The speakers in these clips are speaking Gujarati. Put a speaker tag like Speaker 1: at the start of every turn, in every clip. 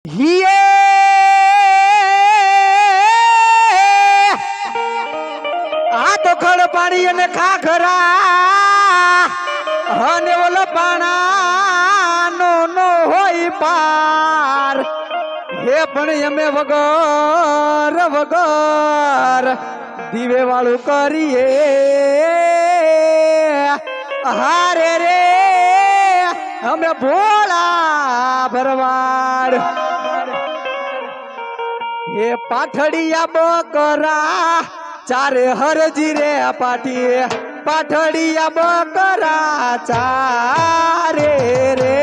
Speaker 1: હિયે આ તો ખડ પાડી અને ખાખરા અને ઓલો પાણા નો હોય પાર હે પણ અમે વગર દીવે વાળું કરીએ હારે રે અમે ભોળા ભરવાડ હે પાઠડિયા બકરા ચારે હરજી રે પાઠી પાઠડિયા બકરા ચારે રે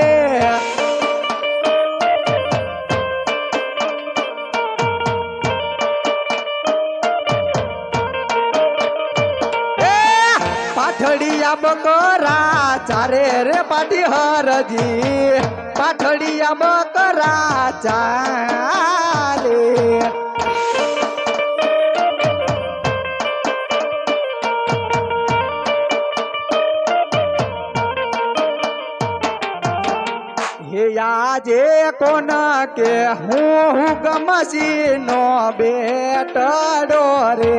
Speaker 1: પાઠડિયા બકરા ચારે રે પાટી હરજી પાઠડિયા બકરા ચારે હે આજે કોન કે હું ગમસી નો બેટડો રે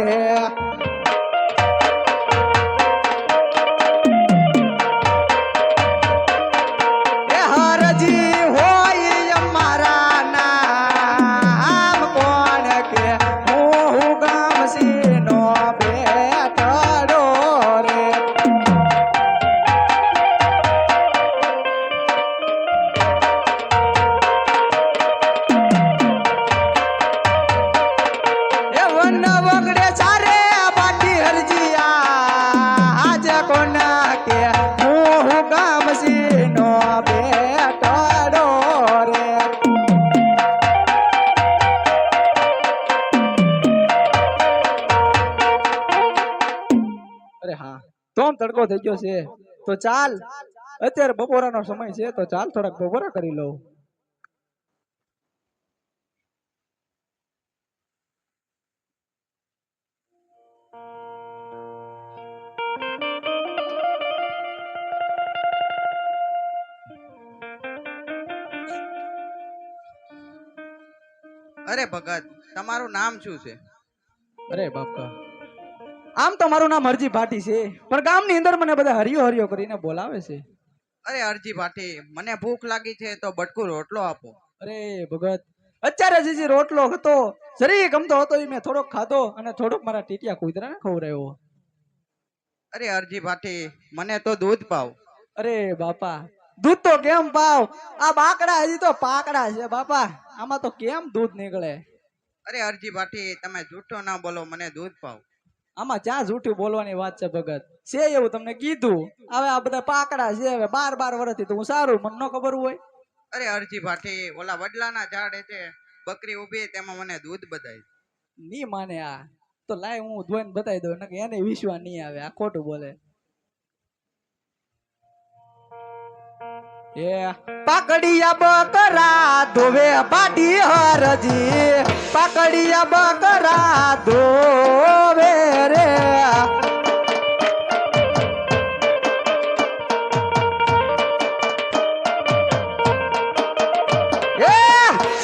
Speaker 1: તડકો થઈ ગયો છે તો ચાલ અત્યારે બપોરાનો સમય છે તો ચાલ થોડાક બપોરા કરી લઉં
Speaker 2: અરે ભગત તમારું નામ શું છે?
Speaker 1: અરે બાપા આમ તો મારું નામ હરજી ભાટી છે પણ ગામની અંદર મને બધા હરિયો હરિયો કરીને બોલાવે છે.
Speaker 2: અરે હરજી ભાટી મને ભૂખ લાગી છે તો બટકું રોટલો આપો.
Speaker 1: અરે ભગત અત્યારે જે રોટલો હતો જરી ગમતો હતો એ મેં થોડોક ખાધો અને થોડોક મારા ટીટિયા કૂતરાને ખવડાવ્યો.
Speaker 2: અરે હરજી ભાટી મને તો દૂધ પાવ.
Speaker 1: અરે બાપા દૂધ તો કેમ પાવ આ બાકડા હજી તો પાકડા છે બાપા આમાં તો કેમ દૂધ નીકળે.
Speaker 2: અરે હરજી ભાટી તમે જૂઠો ના બોલો મને દૂધ પાવ.
Speaker 1: આમાં ક્યાં જૂઠું બોલવાની વાત છે ભગત છે એવું તમને કીધું હવે આ બધા પાકડા છે હવે 12 વર્ષથી તો હું સારું મને ન ખબર હોય.
Speaker 2: અરે હરજી ભાટી ઓલા વડલાના ઝાડે છે બકરી ઉભી તેમાં મને દૂધ બધાય
Speaker 1: ની માને આ તો લાય હું ધોઈને બતાવી દઉં નકે એને વિશ્વાસ નહીં આવે આ ખોટું બોલે. પાકડિયા બકરા ધોવે પાટી હરજી પાકડિયા બકરા ધોવે રે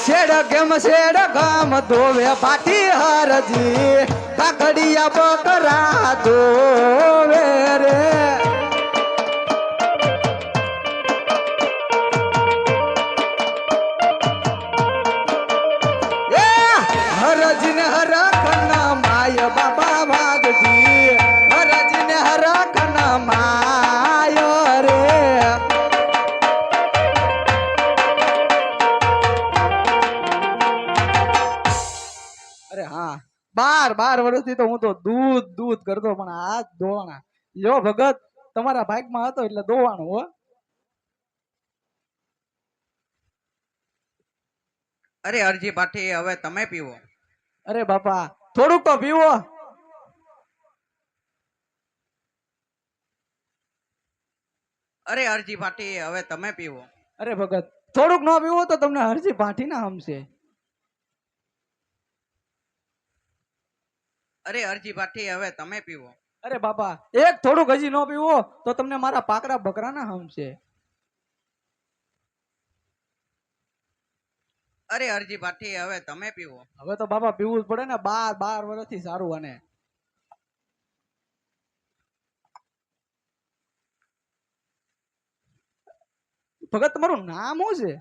Speaker 1: શેડ ગમ ધોવે પાટી હરજી પાકડિયા બકરા ધોવે રે હરજીને હરખના માય બાબા ભાગજી હરજીને હરખના માય રે અરે હા 12 વર્ષથી તો હું તો દૂધ કરતો પણ આ દોવાણા યો ભગત તમારા ભાગમાં હતો એટલે દોવાનું હો.
Speaker 2: અરે હરજી ભાટી હવે તમે પીવો.
Speaker 1: અરે બાપા થોડુંક તો પીવો.
Speaker 2: અરે હરજી ભાટી હવે તમે પીવો.
Speaker 1: અરે ભગત થોડુંક ન પીવો તો તમને હરજી ભાટી ના હમશે.
Speaker 2: અરે હરજી ભાટી હવે તમે પીવો.
Speaker 1: અરે બાપા એક થોડુંક હજી ન પીવો તો તમને મારા પાકડા બકરા ના હમશે.
Speaker 2: અરે અરજી ભાઠી હવે તમે પીવો.
Speaker 1: હવે તો બાપા પીવું જ પડે ને, 12 વર્ષથી સારું. અને ભગત તમારું નામ શું છે?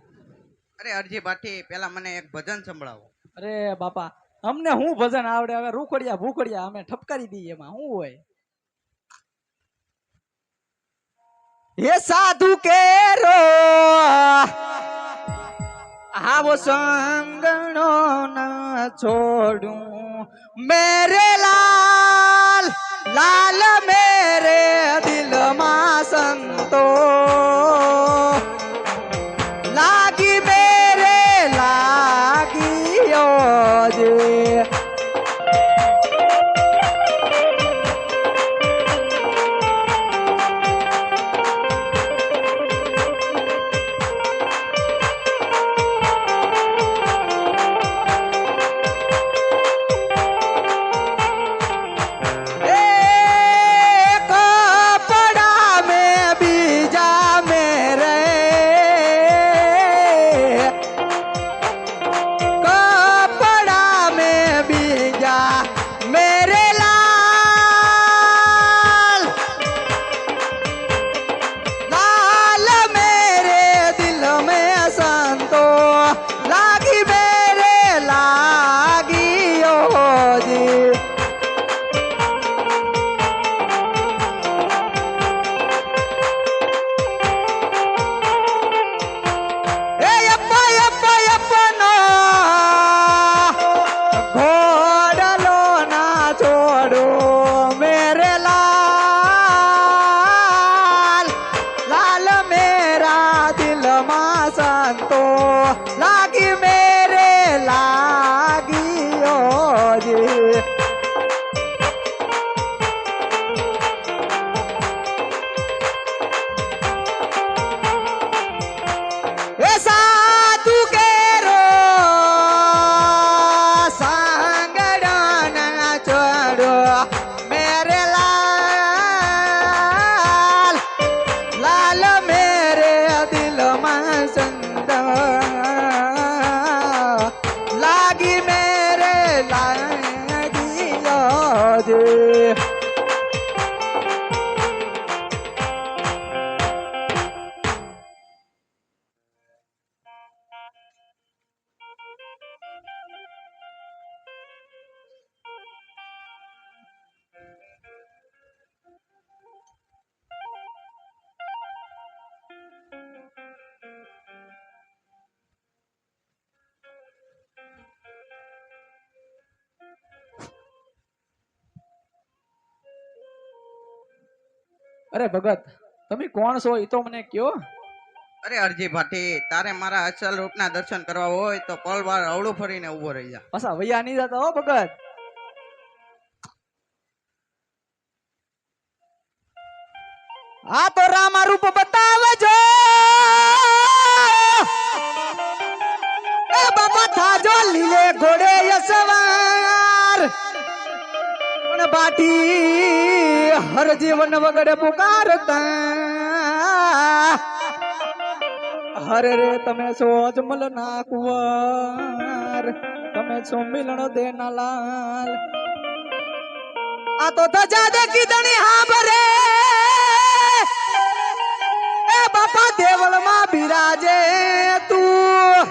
Speaker 2: અરે અરજી ભાઠી પેલા મને એક ભજન સંભળાવો.
Speaker 1: અરે બાપા, અમને હું ભજન આવડે? હવે રૂખડિયા ભૂખડિયા અમે ઠપકારી દઈએ, એમાં શું હોય? હે સાધુ કેરો આવો સંગણો ના છોડું, મેરે લાલ લાલ મેરે દિલમાં સંતો લાગી, મેરે લાગી જે. લાગી મેરે લાગી જે. એ સાધુ કેરો સાંગડાના ચડો, મેરે લાલ લાલ મેરે દિલમાં લાગી, મેરે લાગી જે. અરે ભગત, તમે કોણ છો એ તો મને કયો.
Speaker 2: અરે અરજી ભાઠી તારે મારા અસલ રૂપના દર્શન કરવા હોય તો પલવાર અવળું ફરીને ઊભો રહી જા.
Speaker 1: પાછા વૈયા નહીં જતા હો ભગત. આ તો રામા રૂપ બતાવજો, એ બાપા થાજો લીલે ઘોડે યસવાર, પણ બાટી હર જીવન વગડે પુકારતા. હરે રે તમે છો અજમલ ના કુંવર, તમે છો મિલણ દેના લાલ. આ તો ધજા દેખી દણી હા ભરે, એ બાપા દેવળ માં બિરાજે તું,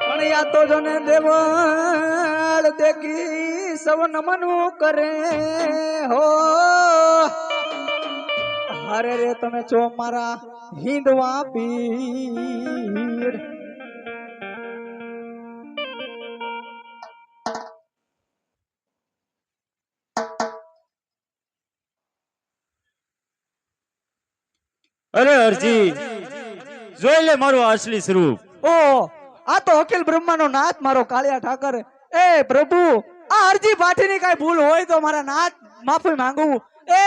Speaker 1: પણ યા તો જોને દેવળ દેખી સવ નમનું કરે હો. અરે રે તમે છો મારા હિંદવા પીર.
Speaker 3: અરે અરજી, જોઈ લે મારું અસલી સ્વરૂપ.
Speaker 1: ઓ આ તો અખિલ બ્રહ્માનો નાથ મારો કાળિયા ઠાકર. એ પ્રભુ, આ અરજી ભાટીની કઈ ભૂલ હોય તો મારા નાથ માફી માંગુ. એ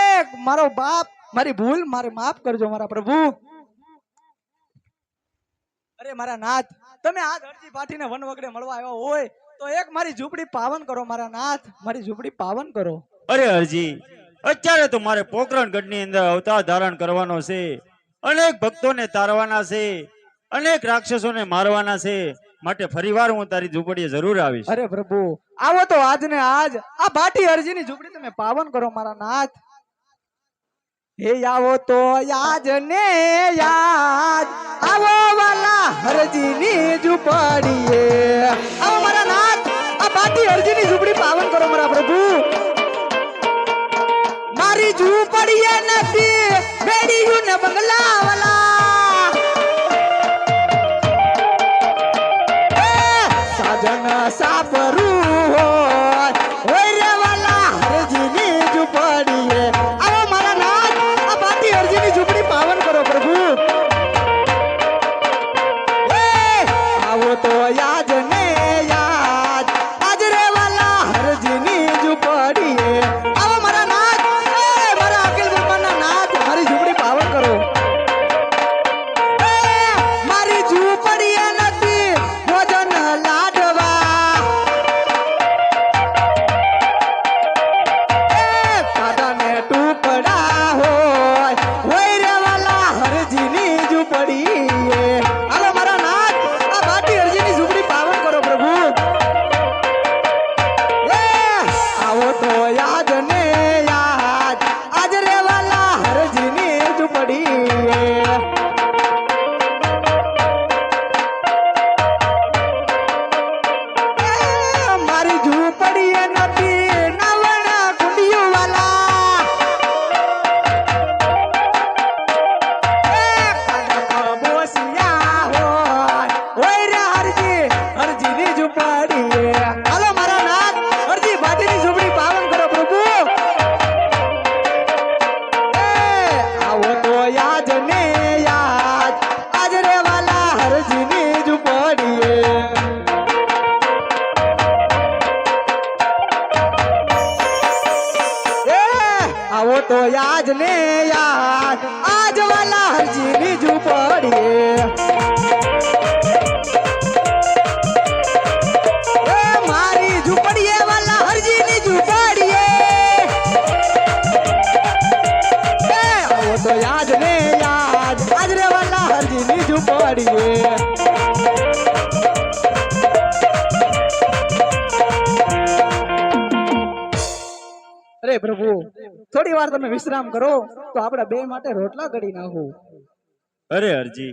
Speaker 1: મારો બાપ, મારી ભૂલ મારે માફ કરજો મારા પ્રભુ. અરે મારા નાથ, તમે આજ અરજી ભાટીને વન વગડે મળવા આવ્યા હોય તો એક મારી ઝૂંપડી પાવન કરો મારા નાથ, મારી ઝૂંપડી પાવન કરો.
Speaker 3: અરે અરજી, અત્યારે તો મારે પોકરણગઢની અંદર અવતાર ધારણ કરવાનો છે, અનેક ભક્તોને તારવાના છે, અનેક રાક્ષસોને મારવાના છે, માટે ફરીવાર હું તારી ઝૂંપડીએ જરૂર આવીશ.
Speaker 1: અરે પ્રભુ આવો તો આજ ને આજ આ ભાટી અરજીની ઝૂંપડી તમે પાવન કરો મારા નાથ. હે આવો તો યાદ ને યાદ આવો વાલા હરજીની ઝૂંપડીએ આવો મારા નાથ આ ભાટી અરજીની ઝૂંપડી પાવન કરો મારા પ્રભુ. મારી ઝૂંપડીએ નથી બેડીયું ને બંગલા વાલા સાજન સાપરું હોય રે વાલા હરજીની ઝૂંપડીએ આવો મારા નાથ આ ભાટી હરજીની ઝૂંપડી પાવન કરો પ્રભુ. આવો તો યાદ ને યાદ આજ રે વાલા હરજીની ઝૂંપડીએ આવો મારા નાથ મારા અખિલ બ્રહ્માંડના નાથ મારી ઝૂંપડી પાવન કરો. મારી ઝૂંપડીએ નથી ભોજન લાડવા કાદાને ટુકડા હોય રે વાલા હરજીની ઝૂંપડીએ હાલો મારા નાથ આ ભાટી હરજીની ઝૂંપડી પાવન કરો પ્રભુ. આવો તો યાદ ને યાદ આજ રે વાલા હરજીની ઝૂંપડીએ મારી ઝૂંપડીએ નથી નવણા કુંડિયું વાલા બોસિયા હોય રે હરજીની ઝૂંપડીએ હાલો મારા નાથ હરજી ભાટીની ઝૂંપડી પાવન કરો પ્રભુ. આવો તો યાદ ને યાદ આજ રે વાલા હરજીની ઝૂંપડીએ આવો તો યાદ ને યાદ આજ વાલા હરજીની ઝૂંપડીએ મારી ઝૂંપડીએ વાલા હરજીની ઝૂંપડીએ આવો તો યાદ ને યાદ આજ રે વાલા હરજીની ઝૂંપડીએ અરે પ્રભુ થોડી વાર તમે વિશ્રામ કરો તો આપણા બે માટે રોટલા ઘડી નાખું.
Speaker 3: અરે અરજી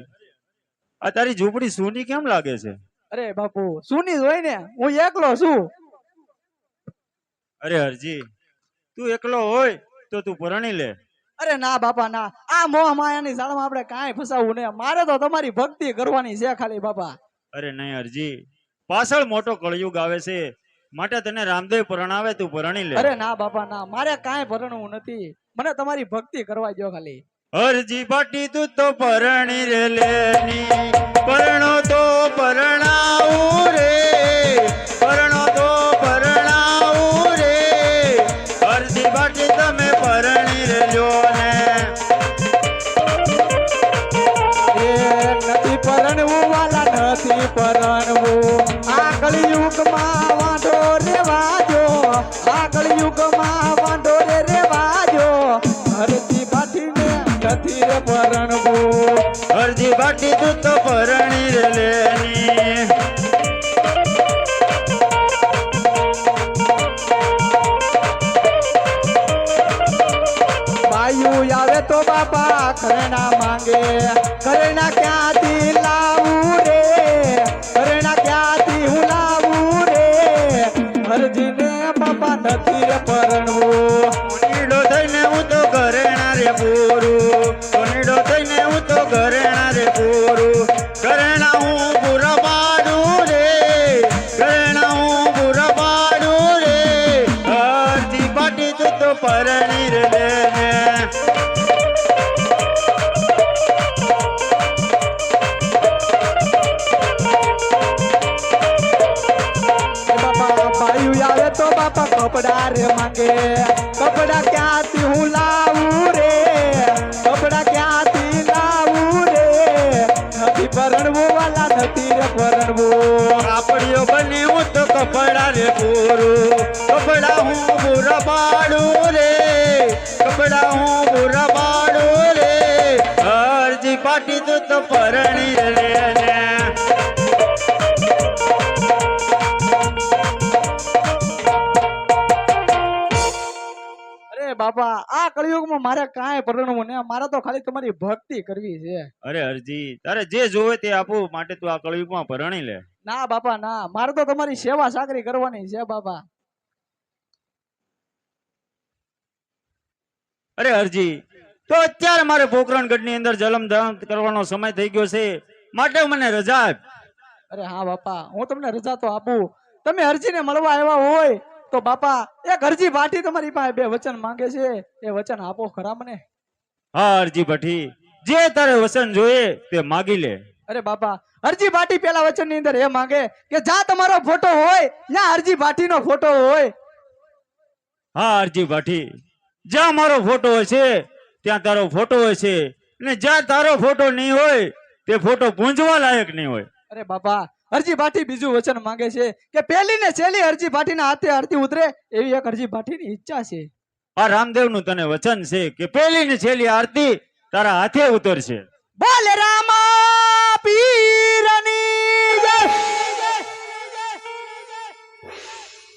Speaker 3: આ તારી ઝૂંપડી સૂની કેમ લાગે છે?
Speaker 1: અરે બાપુ સુની જ હોય ને હું એકલો છું.
Speaker 3: અરે અરજી તું એકલો હોય તો તું પરણી લે.
Speaker 1: અરે ના બાપા ના આ મોહ માયાની જાળમાં આપણે કાંઈ ફસાવું ને મારે તો તમારી ભક્તિ કરવાની છે ખાલી બાપા.
Speaker 3: અરે નહીં અરજી પાછળ મોટો કળયુગ આવે છે માટે તને રામદેવ પરણાવે તું પરણી લે.
Speaker 1: અરે ના બાપા ના મારે કાંઈ પરણવું નથી મને તમારી ભક્તિ કરવા દો ખાલી.
Speaker 3: અરજી ભાટી તું તો પરણી રે લેની પરણો તો પરણાવું રે પરણો તો પરણાવું રે અરજી ભાટી તમે પરણી રે લ્યો ને
Speaker 1: એ નથી પરણવું વાલા નથી પરણવું આ કળિયુગમાં વાંઢો રેવા દો આ કળિયુગમાં વાંઢો રેવા દો હરજી ભાટીને નથી રે પરણવું.
Speaker 3: અરજી ભાટી તું તો પરણી રે લેની
Speaker 1: બાયું આવે તો બાપા ઘરેણા માંગે ઘરેણા ક્યાંથી લાવું રે ઘરેણા ક્યાંથી હું લાવું રે હરજીને બાપા નથી રે પરણવું.
Speaker 3: નીડો થઈને હું તો ઘરેણા રે પૂરું નીડો થઈને હું તો ઘરેણા રે પૂરું ઘરેણા હું પૂરા પાડું રે ઘરેણા હું પૂરા પાડું રે અરજી ભાટી તું તો પરણી રે લેને
Speaker 1: બાપા બાયું આવે તો બાપા કપડા રે માંગે કપડા ક્યાંથી હું લાવું રે કપડા ક્યાંથી લાવું રે નથી પરણવું વાલા નથી રે પરણવું.
Speaker 3: કાપડીઓ બની હું તો કપડા રે પૂરું કપડા હું પૂરા પાડું રે કપડા હું પૂરા પાડું રે અરજી ભાટી તું તો પરણી રે ને
Speaker 1: બાપા આ કળિયુગમાં મારે કાંઈ પરણવું ને મારે તો ખાલી તમારી ભક્તિ કરવી છે.
Speaker 3: અરે અરજી તારે જે જોવે તે આપું માટે તું આ કળિયુગમાં પરણી લે.
Speaker 1: ના બાપા ના, મારે તો તમારી સેવા સાકરી કરવાની છે બાપા.
Speaker 3: અરે અરજી તો અત્યારે મારે પોકરણગઢ ની અંદર જલમ દાન કરવાનો સમય થઈ ગયો છે માટે મને રજા આપ.
Speaker 1: અરે હા બાપા, હું તમને રજા તો આપું. તમે અરજીને મળવા આવ્યા હોય તો બાપા એક અરજી ભાટી તમારી પાસે 2 વચન માંગે છે, એ વચન આપો ખરા મને.
Speaker 3: હા અરજી ભઠ્ઠી, જે તારે વસન જોઈએ તે માગી લે.
Speaker 1: અરે બાપા, અરજી ભાટી પેલા વચન ની અંદર એ માંગે કે જ્યાં તમારો ફોટો હોય ત્યાં અરજી ભાટી નો ફોટો હોય.
Speaker 3: હા અરજી ભઠ્ઠી, જ્યાં મારો ફોટો હશે ત્યાં તારો ફોટો હશે, ને જ્યાં તારો ફોટો નહીં હોય તે ફોટો પૂંજવા લાયક નહીં હોય.
Speaker 1: અરે બાપા, અરજી ભાટી બીજું વચન માંગે છે કે પહેલી ને છેલ્લી અરજી ભાટીના હાથે આરતી ઉતરે એવી એક અરજી ભાટીની ઈચ્છા છે.
Speaker 3: આ રામદેવનું તને વચન છે કે પહેલી ને છેલ્લી આરતી તારા હાથે ઉતરશે.
Speaker 1: બોલ રામા પીર